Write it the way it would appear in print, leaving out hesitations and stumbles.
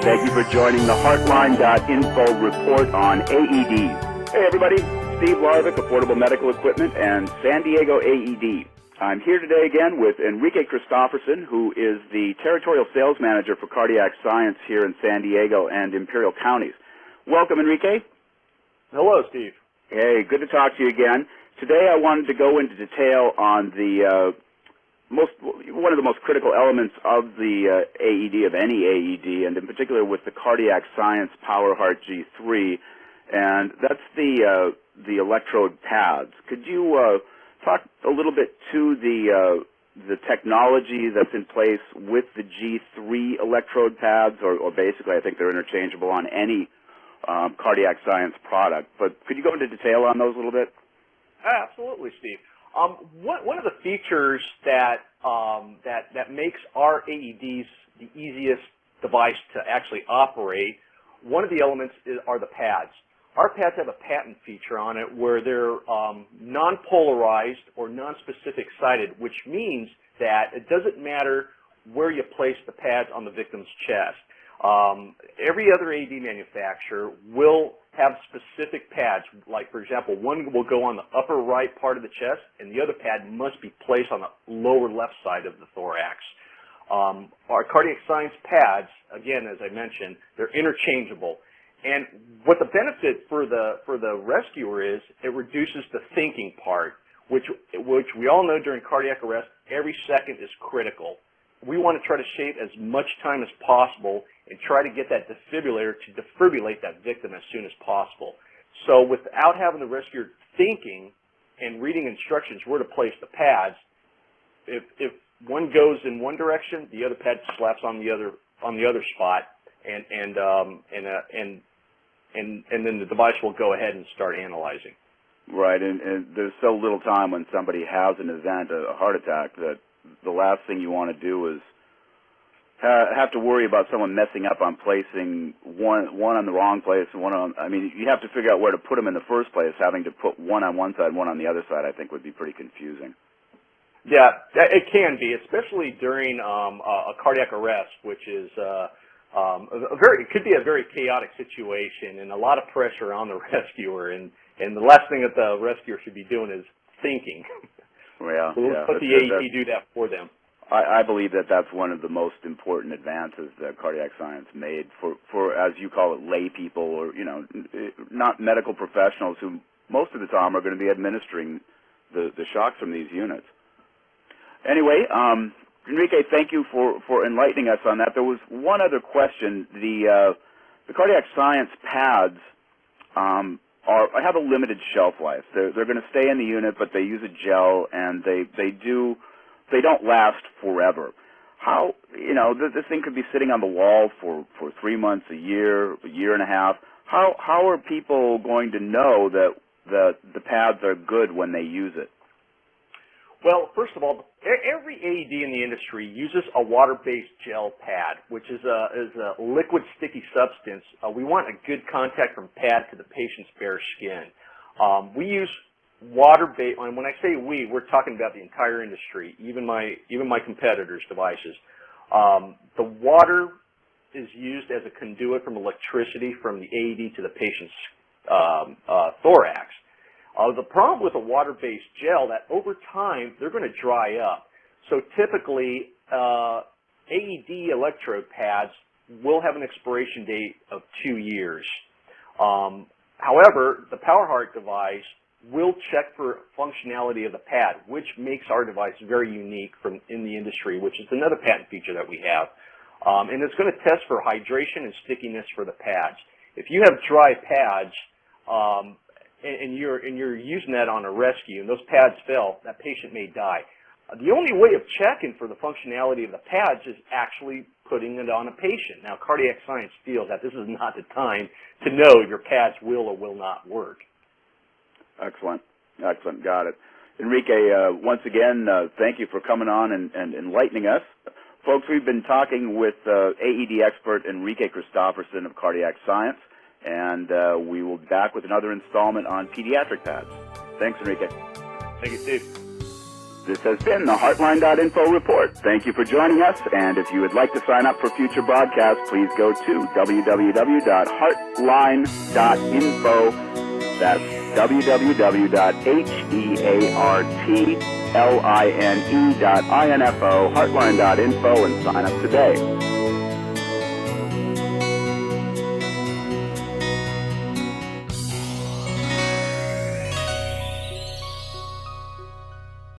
Thank you for joining the Heartline.info report on AEDs. Hey everybody, Steve Larvick, Affordable Medical Equipment and San Diego AED. I'm here today again with Enrique Christopherson, who is the Territorial Sales Manager for Cardiac Science here in San Diego and Imperial Counties. Welcome, Enrique. Hello, Steve. Hey, good to talk to you again. Today I wanted to go into detail on the one of the most critical elements of the AED, of any AED, and in particular with the Cardiac Science PowerHeart G3, and that's the electrode pads. Could you talk a little bit to the technology that's in place with the G3 electrode pads, or basically I think they're interchangeable on any Cardiac Science product, but could you go into detail on those a little bit? Absolutely, Steve. One of the features that makes our AEDs the easiest device to actually operate, one of the elements are the pads. Our pads have a patent feature on it where they're non-polarized or non-specific sided, which means that it doesn't matter where you place the pads on the victim's chest. Every other AED manufacturer will have specific pads, like for example, one will go on the upper right part of the chest and the other pad must be placed on the lower left side of the thorax. Our Cardiac Science pads, again, as I mentioned, they're interchangeable. And what the benefit for the rescuer is, it reduces the thinking part, which we all know during cardiac arrest, every second is critical. We want to try to save as much time as possible and try to get that defibrillator to defibrillate that victim as soon as possible. So without having the rescuer thinking and reading instructions where to place the pads, if one goes in one direction, the other pad slaps on the other spot, and then the device will go ahead and start analyzing. Right, and there's so little time when somebody has an event, a heart attack, that the last thing you want to do is have to worry about someone messing up on placing one on the wrong place and one on. I mean, you have to figure out where to put them in the first place. Having to put one on one side, one on the other side, I think would be pretty confusing. Yeah, it can be, especially during a cardiac arrest, which is it could be a very chaotic situation and a lot of pressure on the rescuer. And the last thing that the rescuer should be doing is thinking. Yeah, so let's let the AED do that for them. I believe that that's one of the most important advances that Cardiac Science made for as you call it, lay people, or not medical professionals who most of the time are going to be administering the shocks from these units. Anyway, Enrique, thank you for enlightening us on that. There was one other question. The Cardiac Science pads have a limited shelf life. They're going to stay in the unit, but they use a gel, and they don't last forever. How, this thing could be sitting on the wall for 3 months, a year and a half. How are people going to know that the pads are good when they use it? Well, first of all, every AED in the industry uses a water-based gel pad, which is a liquid sticky substance. We want a good contact from pad to the patient's bare skin. We use water-based, and when I say we, we're talking about the entire industry, even my competitors' devices. The water is used as a conduit from electricity from the AED to the patient's thorax. The problem with a water-based gel, that over time they're going to dry up. So typically, AED electrode pads will have an expiration date of 2 years. However, the PowerHeart device will check for functionality of the pad, which makes our device very unique in the industry, which is another patent feature that we have. And it's going to test for hydration and stickiness for the pads. If you have dry pads, and you're using that on a rescue, and those pads fail, that patient may die. The only way of checking for the functionality of the pads is actually putting it on a patient. Now, Cardiac Science feels that this is not the time to know if your pads will or will not work. Excellent. Excellent. Got it. Enrique, once again, thank you for coming on and enlightening us. Folks, we've been talking with AED expert Enrique Christopherson of Cardiac Science, and we will be back with another installment on pediatric pads. Thanks, Enrique. Thank you, Steve. This has been the Heartline.info report. Thank you for joining us, and if you would like to sign up for future broadcasts, please go to www.heartline.info. That's www.heartline.info, heartline.info, and sign up today.